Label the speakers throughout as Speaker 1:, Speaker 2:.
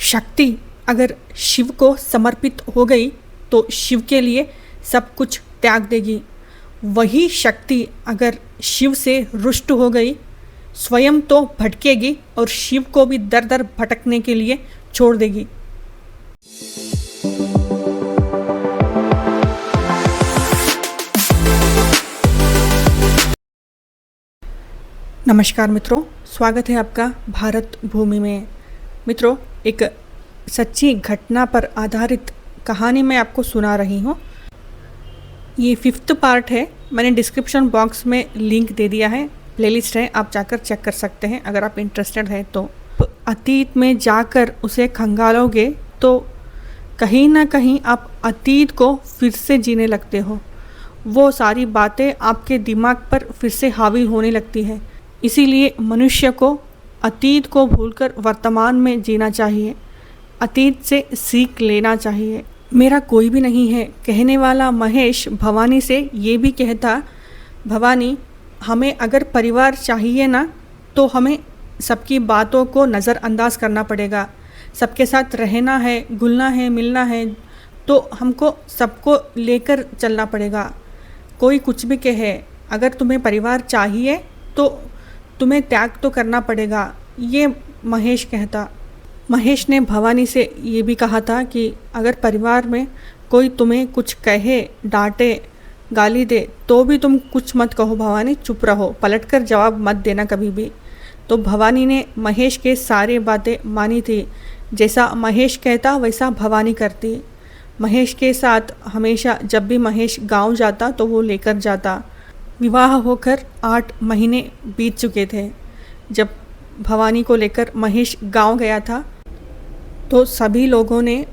Speaker 1: शक्ति अगर शिव को समर्पित हो गई तो शिव के लिए सब कुछ त्याग देगी। वही शक्ति अगर शिव से रुष्ट हो गई, स्वयं तो भटकेगी और शिव को भी दर दर भटकने के लिए छोड़ देगी। नमस्कार मित्रों, स्वागत है आपका भारत भूमि में। मित्रों, एक सच्ची घटना पर आधारित कहानी मैं आपको सुना रही हूँ। ये 5th पार्ट है। मैंने डिस्क्रिप्शन बॉक्स में लिंक दे दिया है, प्लेलिस्ट है, आप जाकर चेक कर सकते हैं अगर आप इंटरेस्टेड हैं तो। अतीत में जाकर उसे खंगालोगे तो कहीं ना कहीं आप अतीत को फिर से जीने लगते हो। वो सारी बातें आपके दिमाग पर फिर से हावी होने लगती है। इसीलिए मनुष्य को अतीत को भूलकर वर्तमान में जीना चाहिए, अतीत से सीख लेना चाहिए। मेरा कोई भी नहीं है कहने वाला महेश भवानी से ये भी कहता, भवानी हमें अगर परिवार चाहिए ना तो हमें सबकी बातों को नज़रअंदाज करना पड़ेगा। सबके साथ रहना है, घुलना है, मिलना है तो हमको सबको लेकर चलना पड़ेगा। कोई कुछ भी कहे, अगर तुम्हें परिवार चाहिए तो तुम्हें त्याग तो करना पड़ेगा, ये महेश कहता। महेश ने भवानी से ये भी कहा था कि अगर परिवार में कोई तुम्हें कुछ कहे, डांटे, गाली दे तो भी तुम कुछ मत कहो भवानी, चुप रहो, पलटकर जवाब मत देना कभी भी। तो भवानी ने महेश के सारे बातें मानी थी। जैसा महेश कहता वैसा भवानी करती। महेश के साथ हमेशा जब भी महेश गांव जाता तो वो लेकर जाता। विवाह होकर 8 महीने बीत चुके थे। जब भवानी को लेकर महेश गांव गया था तो सभी लोगों ने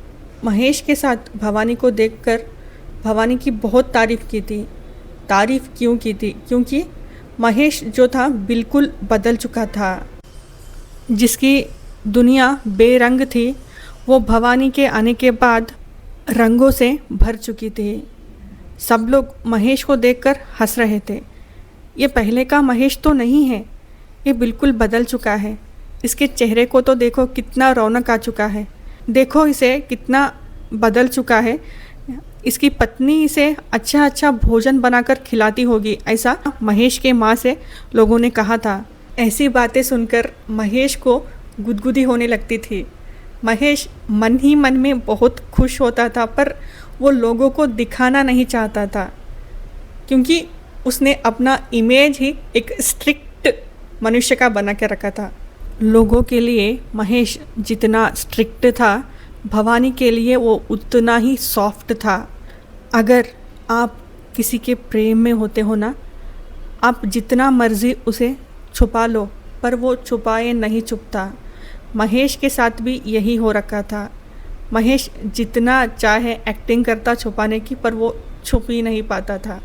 Speaker 1: महेश के साथ भवानी को देखकर भवानी की बहुत तारीफ़ की थी। तारीफ़ क्यों की थी? क्योंकि महेश जो था बिल्कुल बदल चुका था। जिसकी दुनिया बेरंग थी वो भवानी के आने के बाद रंगों से भर चुकी थी। सब लोग महेश को देखकर हंस रहे थे। ये पहले का महेश तो नहीं है, ये बिल्कुल बदल चुका है। इसके चेहरे को तो देखो, कितना रौनक आ चुका है, देखो इसे कितना बदल चुका है। इसकी पत्नी इसे अच्छा अच्छा भोजन बनाकर खिलाती होगी, ऐसा महेश के माँ से लोगों ने कहा था। ऐसी बातें सुनकर महेश को गुदगुदी होने लगती थी। महेश मन ही मन में बहुत खुश होता था, पर वो लोगों को दिखाना नहीं चाहता था क्योंकि उसने अपना इमेज ही एक स्ट्रिक्ट मनुष्य का बना के रखा था। लोगों के लिए महेश जितना स्ट्रिक्ट था, भवानी के लिए वो उतना ही सॉफ्ट था। अगर आप किसी के प्रेम में होते हो ना, आप जितना मर्जी उसे छुपा लो पर वो छुपाए नहीं छुपता। महेश के साथ भी यही हो रखा था। महेश जितना चाहे एक्टिंग करता छुपाने की, पर वो छुप ही नहीं पाता था।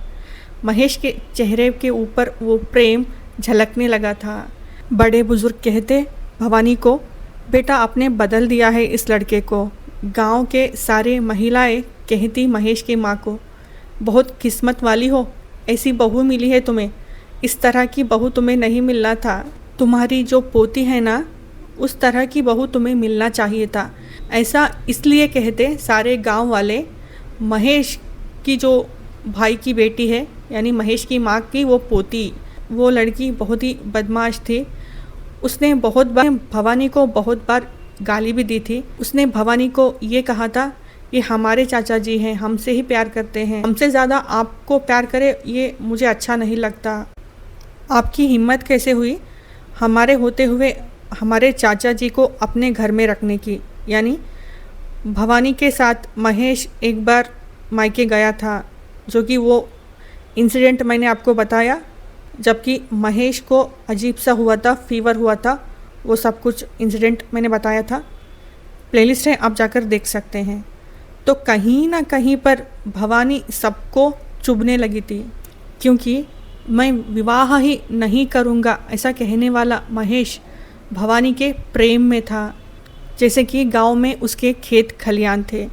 Speaker 1: महेश के चेहरे के ऊपर वो प्रेम झलकने लगा था। बड़े बुजुर्ग कहते भवानी को, बेटा आपने बदल दिया है इस लड़के को। गांव के सारे महिलाएं कहती महेश की माँ को, बहुत किस्मत वाली हो, ऐसी बहू मिली है तुम्हें, इस तरह की बहू तुम्हें नहीं मिलना था। तुम्हारी जो पोती है ना, उस तरह की बहू तुम्हें मिलना चाहिए था। ऐसा इसलिए कहते सारे गांव वाले। महेश की जो भाई की बेटी है, यानी महेश की माँ की वो पोती, वो लड़की बहुत ही बदमाश थी। उसने बहुत बार भवानी को बहुत बार गाली भी दी थी। उसने भवानी को ये कहा था, ये हमारे चाचा जी हैं, हमसे ही प्यार करते हैं, हमसे ज़्यादा आपको प्यार करे ये मुझे अच्छा नहीं लगता। आपकी हिम्मत कैसे हुई हमारे होते हुए हमारे चाचा जी को अपने घर में रखने की। यानी भवानी के साथ महेश एक बार मायके गया था, जो कि वो इंसिडेंट मैंने आपको बताया, जबकि महेश को अजीब सा हुआ था, फीवर हुआ था, वो सब कुछ इंसिडेंट मैंने बताया था। प्लेलिस्ट है, आप जाकर देख सकते हैं। तो कहीं ना कहीं पर भवानी सबको चुभने लगी थी, क्योंकि मैं विवाह ही नहीं करूँगा ऐसा कहने वाला महेश भवानी के प्रेम में था। जैसे कि गांव में उसके खेत खलियान थे,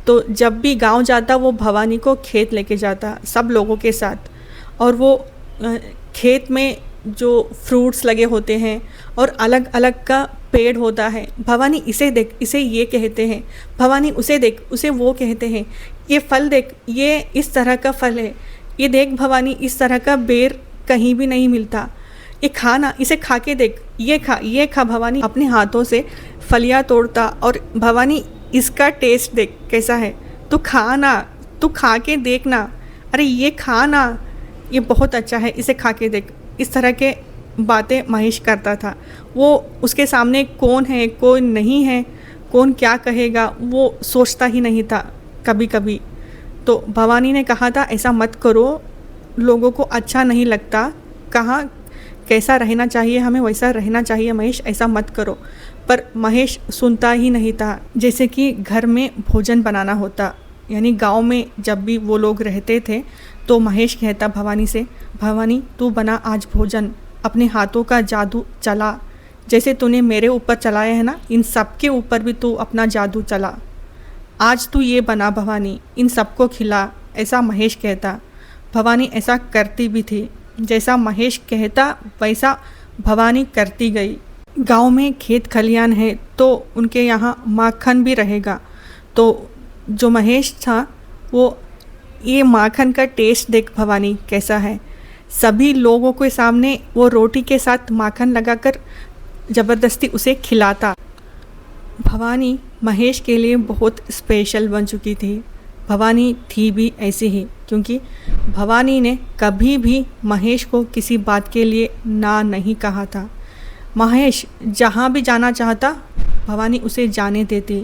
Speaker 1: तो जब भी गांव जाता वो भवानी को खेत लेके जाता सब लोगों के साथ, और वो खेत में जो फ्रूट्स लगे होते हैं और अलग अलग का पेड़ होता है। भवानी इसे देख, इसे ये कहते हैं। भवानी उसे देख, उसे वो कहते हैं। ये फल देख, ये इस तरह का फल है। ये देख भवानी, इस तरह का बेर कहीं भी नहीं मिलता। ये खा ना, इसे खा के देख, ये खा भवानी अपने हाथों से फलियाँ तोड़ता और भवानी इसका टेस्ट देख कैसा है, तू खा ना, तू खा के देख ना, अरे ये खा ना, ये बहुत अच्छा है, इसे खा के देख। इस तरह के बातें महेश करता था। वो उसके सामने कौन है कौन नहीं है, कौन क्या कहेगा, वो सोचता ही नहीं था कभी कभी। तो भवानी ने कहा था ऐसा मत करो, लोगों को अच्छा नहीं लगता, कहाँ कैसा रहना चाहिए, हमें वैसा रहना चाहिए महेश, ऐसा मत करो। पर महेश सुनता ही नहीं था। जैसे कि घर में भोजन बनाना होता, यानी गांव में जब भी वो लोग रहते थे तो महेश कहता भवानी से, भवानी तू बना आज भोजन, अपने हाथों का जादू चला, जैसे तूने मेरे ऊपर चलाया है ना, इन सब के ऊपर भी तू अपना जादू चला। आज तू ये बना भवानी, इन सबको खिला, ऐसा महेश कहता। भवानी ऐसा करती भी थी। जैसा महेश कहता वैसा भवानी करती गई। गांव में खेत खलियान है तो उनके यहाँ माखन भी रहेगा। तो जो महेश था वो ये माखन का टेस्ट देख भवानी कैसा है। सभी लोगों के सामने वो रोटी के साथ माखन लगाकर ज़बरदस्ती उसे खिलाता। भवानी महेश के लिए बहुत स्पेशल बन चुकी थी। भवानी थी भी ऐसी ही, क्योंकि भवानी ने कभी भी महेश को किसी बात के लिए ना नहीं कहा था। महेश जहाँ भी जाना चाहता भवानी उसे जाने देती।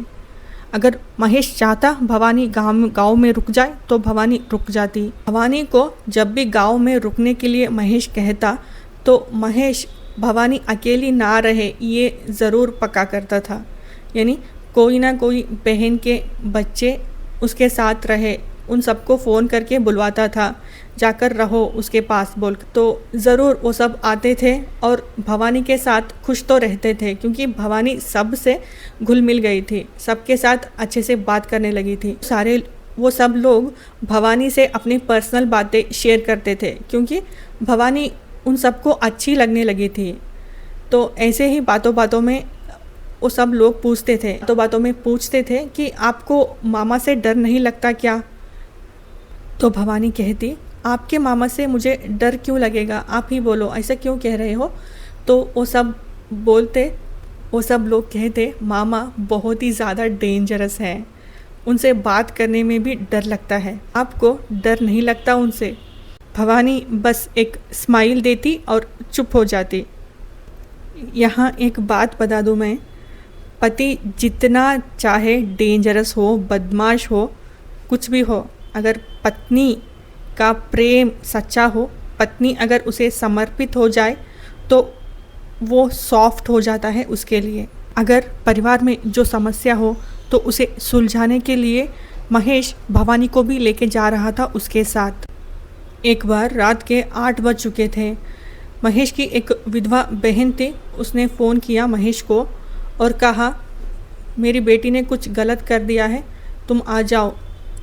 Speaker 1: अगर महेश चाहता भवानी गांव में रुक जाए तो भवानी रुक जाती। भवानी को जब भी गांव में रुकने के लिए महेश कहता तो महेश भवानी अकेली ना रहे ये ज़रूर पक्का करता था, यानी कोई ना कोई बहन के बच्चे उसके साथ रहे, उन सबको फ़ोन करके बुलवाता था, जाकर रहो उसके पास बोल। तो ज़रूर वो सब आते थे और भवानी के साथ खुश तो रहते थे, क्योंकि भवानी सब से घुल मिल गई थी, सबके साथ अच्छे से बात करने लगी थी। वो सब लोग भवानी से अपनी पर्सनल बातें शेयर करते थे, क्योंकि भवानी उन सबको अच्छी लगने लगी थी। तो ऐसे ही बातों बातों में वो सब लोग पूछते थे कि आपको मामा से डर नहीं लगता क्या? तो भवानी कहती, आपके मामा से मुझे डर क्यों लगेगा, आप ही बोलो, ऐसा क्यों कह रहे हो? तो वो सब लोग कहते, मामा बहुत ही ज़्यादा डेंजरस हैं, उनसे बात करने में भी डर लगता है, आपको डर नहीं लगता उनसे? भवानी बस एक स्माइल देती और चुप हो जाती। यहाँ एक बात बता दूँ मैं, पति जितना चाहे डेंजरस हो, बदमाश हो, कुछ भी हो, अगर पत्नी का प्रेम सच्चा हो, पत्नी अगर उसे समर्पित हो जाए तो वो सॉफ्ट हो जाता है उसके लिए। अगर परिवार में जो समस्या हो तो उसे सुलझाने के लिए महेश भवानी को भी लेके जा रहा था उसके साथ। एक बार रात के 8 बज चुके थे। महेश की एक विधवा बहन थी, उसने फ़ोन किया महेश को और कहा, मेरी बेटी ने कुछ गलत कर दिया है, तुम आ जाओ,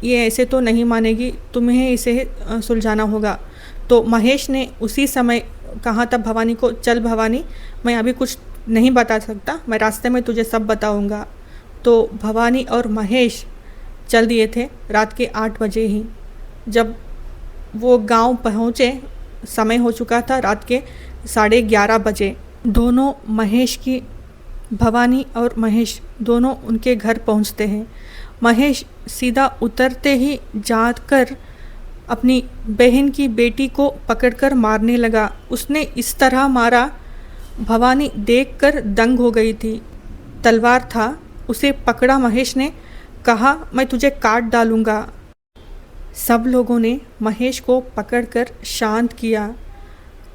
Speaker 1: ये ऐसे तो नहीं मानेगी, तुम्हें इसे सुलझाना होगा। तो महेश ने उसी समय कहा था भवानी को, चल भवानी, मैं अभी कुछ नहीं बता सकता, मैं रास्ते में तुझे सब बताऊंगा। तो भवानी और महेश चल दिए थे रात के 8 बजे ही। जब वो गांव पहुँचे, समय हो चुका था रात के 11:30 बजे। दोनों भवानी और महेश दोनों उनके घर पहुंचते हैं। महेश सीधा उतरते ही जाकर अपनी बहन की बेटी को पकड़कर मारने लगा। उसने इस तरह मारा, भवानी देखकर दंग हो गई थी। तलवार था, उसे पकड़ा महेश ने, कहा, मैं तुझे काट डालूंगा। सब लोगों ने महेश को पकड़कर शांत किया।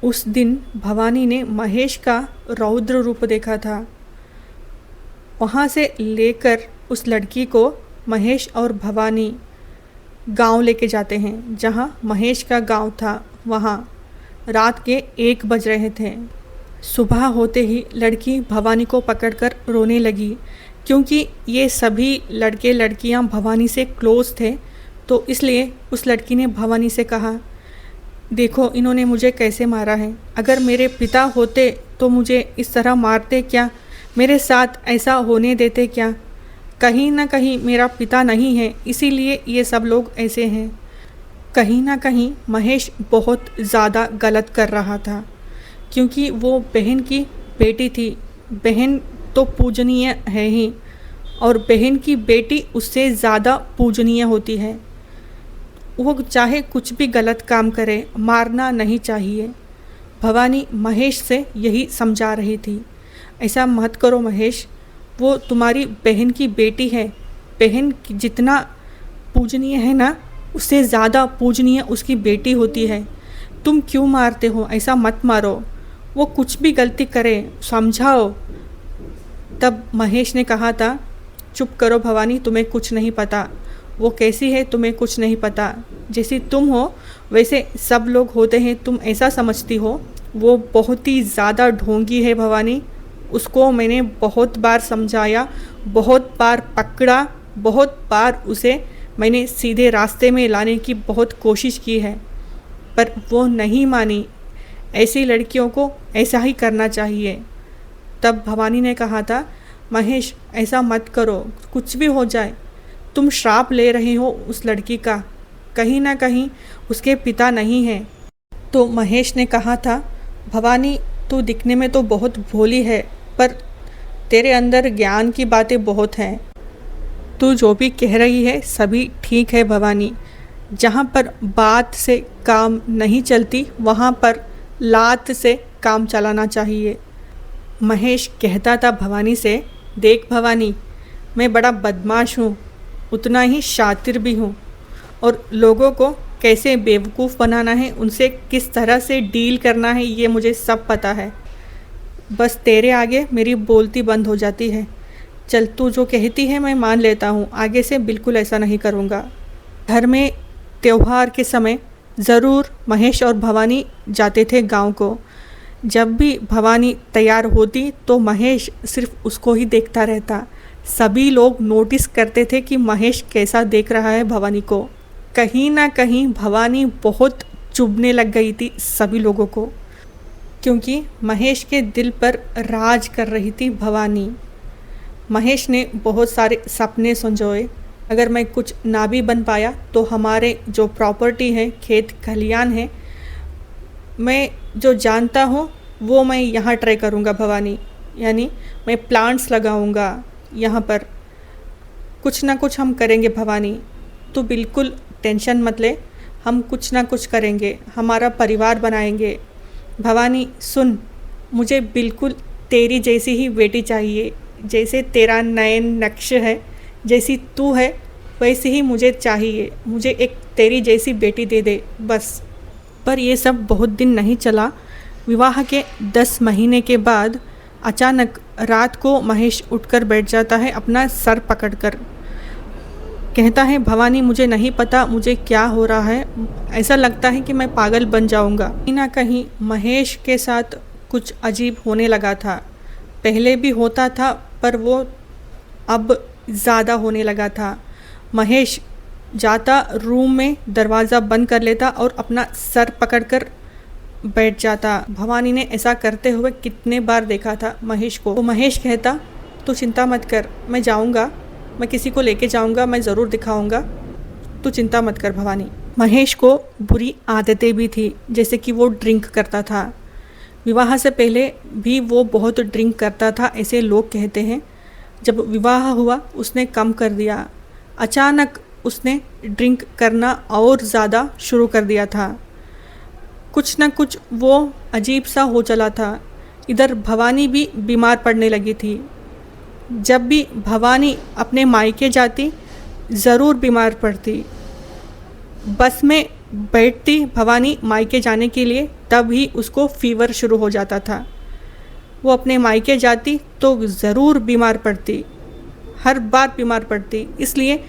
Speaker 1: उस दिन भवानी ने महेश का रौद्र रूप देखा था। वहाँ से लेकर उस लड़की को महेश और भवानी गांव लेके जाते हैं, जहाँ महेश का गांव था। वहाँ रात के 1 बज रहे थे। सुबह होते ही लड़की भवानी को पकड़कर रोने लगी, क्योंकि ये सभी लड़के लड़कियाँ भवानी से क्लोज थे। तो इसलिए उस लड़की ने भवानी से कहा, देखो इन्होंने मुझे कैसे मारा है। अगर मेरे पिता होते तो मुझे इस तरह मारते क्या, मेरे साथ ऐसा होने देते क्या। कहीं ना कहीं मेरा पिता नहीं है, इसीलिए ये सब लोग ऐसे हैं। कहीं ना कहीं महेश बहुत ज़्यादा गलत कर रहा था, क्योंकि वो बहन की बेटी थी। बहन तो पूजनीय है ही, और बहन की बेटी उससे ज़्यादा पूजनीय होती है। वो चाहे कुछ भी गलत काम करे, मारना नहीं चाहिए। भवानी महेश से यही समझा रही थी। ऐसा मत करो महेश, वो तुम्हारी बहन की बेटी है। बहन जितना पूजनीय है ना, उससे ज़्यादा पूजनीय उसकी बेटी होती है। तुम क्यों मारते हो? ऐसा मत मारो। वो कुछ भी गलती करे, समझाओ। तब महेश ने कहा था, चुप करो भवानी, तुम्हें कुछ नहीं पता। वो कैसी है तुम्हें कुछ नहीं पता। जैसी तुम हो वैसे सब लोग होते हैं, तुम ऐसा समझती हो। वो बहुत ही ज़्यादा ढोंगी है भवानी। उसको मैंने बहुत बार समझाया, बहुत बार पकड़ा, बहुत बार उसे मैंने सीधे रास्ते में लाने की बहुत कोशिश की है, पर वो नहीं मानी। ऐसी लड़कियों को ऐसा ही करना चाहिए। तब भवानी ने कहा था, महेश ऐसा मत करो, कुछ भी हो जाए। तुम श्राप ले रहे हो उस लड़की का, कहीं ना कहीं उसके पिता नहीं हैं। तो महेश ने कहा था, भवानी तू दिखने में तो बहुत भोली है, पर तेरे अंदर ज्ञान की बातें बहुत हैं। तू जो भी कह रही है सभी ठीक है भवानी। जहाँ पर बात से काम नहीं चलती, वहाँ पर लात से काम चलाना चाहिए। महेश कहता था भवानी से, देख भवानी, मैं बड़ा बदमाश हूँ, उतना ही शातिर भी हूँ, और लोगों को कैसे बेवकूफ़ बनाना है, उनसे किस तरह से डील करना है, ये मुझे सब पता है। बस तेरे आगे मेरी बोलती बंद हो जाती है। चल, तू जो कहती है मैं मान लेता हूँ, आगे से बिल्कुल ऐसा नहीं करूँगा। घर में त्योहार के समय ज़रूर महेश और भवानी जाते थे गांव को। जब भी भवानी तैयार होती तो महेश सिर्फ उसको ही देखता रहता। सभी लोग नोटिस करते थे कि महेश कैसा देख रहा है भवानी को। कहीं ना कहीं भवानी बहुत चुभने लग गई थी सभी लोगों को, क्योंकि महेश के दिल पर राज कर रही थी भवानी। महेश ने बहुत सारे सपने संजोए। अगर मैं कुछ ना भी बन पाया तो हमारे जो प्रॉपर्टी है, खेत खलियान है, मैं जो जानता हूँ वो मैं यहाँ ट्राई करूँगा भवानी। यानी मैं प्लांट्स लगाऊँगा यहाँ पर, कुछ ना कुछ हम करेंगे भवानी। तो बिल्कुल टेंशन मत ले, हम कुछ ना कुछ करेंगे, हमारा परिवार बनाएंगे। भवानी सुन, मुझे बिल्कुल तेरी जैसी ही बेटी चाहिए। जैसे तेरा नयन नक्श है, जैसी तू है वैसी ही मुझे चाहिए। मुझे एक तेरी जैसी बेटी दे दे बस। पर ये सब बहुत दिन नहीं चला। विवाह के 10 महीने के बाद अचानक रात को महेश उठकर बैठ जाता है अपना सर पकड़कर। कहता है, भवानी मुझे नहीं पता मुझे क्या हो रहा है, ऐसा लगता है कि मैं पागल बन जाऊंगा। कहीं ना कहीं महेश के साथ कुछ अजीब होने लगा था। पहले भी होता था, पर वो अब ज़्यादा होने लगा था। महेश जाता रूम में, दरवाज़ा बंद कर लेता और अपना सर पकड़कर बैठ जाता। भवानी ने ऐसा करते हुए कितने बार देखा था महेश को। तो महेश कहता, तू चिंता मत कर, मैं जाऊंगा, मैं किसी को लेके जाऊंगा, मैं ज़रूर दिखाऊंगा, तू चिंता मत कर भवानी। महेश को बुरी आदतें भी थी, जैसे कि वो ड्रिंक करता था। विवाह से पहले भी वो बहुत ड्रिंक करता था, ऐसे लोग कहते हैं। जब विवाह हुआ उसने कम कर दिया। अचानक उसने ड्रिंक करना और ज़्यादा शुरू कर दिया था। कुछ ना कुछ वो अजीब सा हो चला था। इधर भवानी भी बीमार पड़ने लगी थी। जब भी भवानी अपने मायके जाती ज़रूर बीमार पड़ती। बस में बैठती भवानी मायके जाने के लिए, तब ही उसको फीवर शुरू हो जाता था। वो अपने मायके जाती तो ज़रूर बीमार पड़ती, हर बार बीमार पड़ती। इसलिए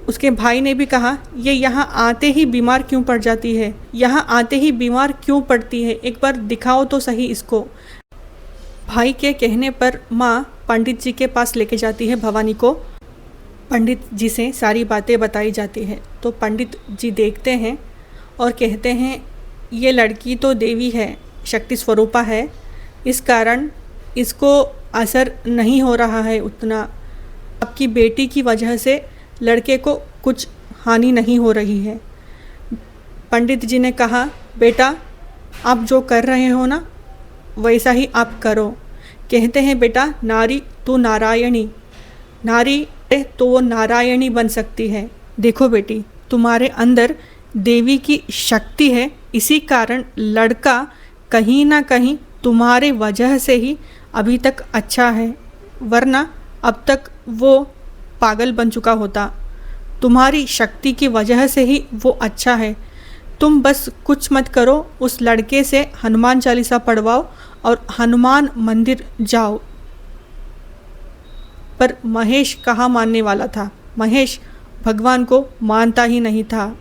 Speaker 1: उसके भाई ने भी कहा, ये यहाँ आते ही बीमार क्यों पड़ जाती है, यहाँ आते ही बीमार क्यों पड़ती है, एक बार दिखाओ तो सही इसको। भाई के कहने पर माँ पंडित जी के पास लेके जाती है भवानी को। पंडित जी से सारी बातें बताई जाती है। तो पंडित जी देखते हैं और कहते हैं ये लड़की तो देवी है, शक्ति स्वरूपा है, इस कारण इसको असर नहीं हो रहा है उतना। आपकी बेटी की वजह से लड़के को कुछ हानि नहीं हो रही है। पंडित जी ने कहा, बेटा आप जो कर रहे हो ना वैसा ही आप करो। कहते हैं बेटा नारी तो नारायणी, नारी है तो वो नारायणी बन सकती है। देखो बेटी तुम्हारे अंदर देवी की शक्ति है, इसी कारण लड़का कहीं ना कहीं तुम्हारे वजह से ही अभी तक अच्छा है, वरना अब तक वो पागल बन चुका होता। तुम्हारी शक्ति की वजह से ही वो अच्छा है। तुम बस कुछ मत करो, उस लड़के से हनुमान चालीसा पढ़वाओ और हनुमान मंदिर जाओ। पर महेश कहाँ मानने वाला था, महेश भगवान को मानता ही नहीं था।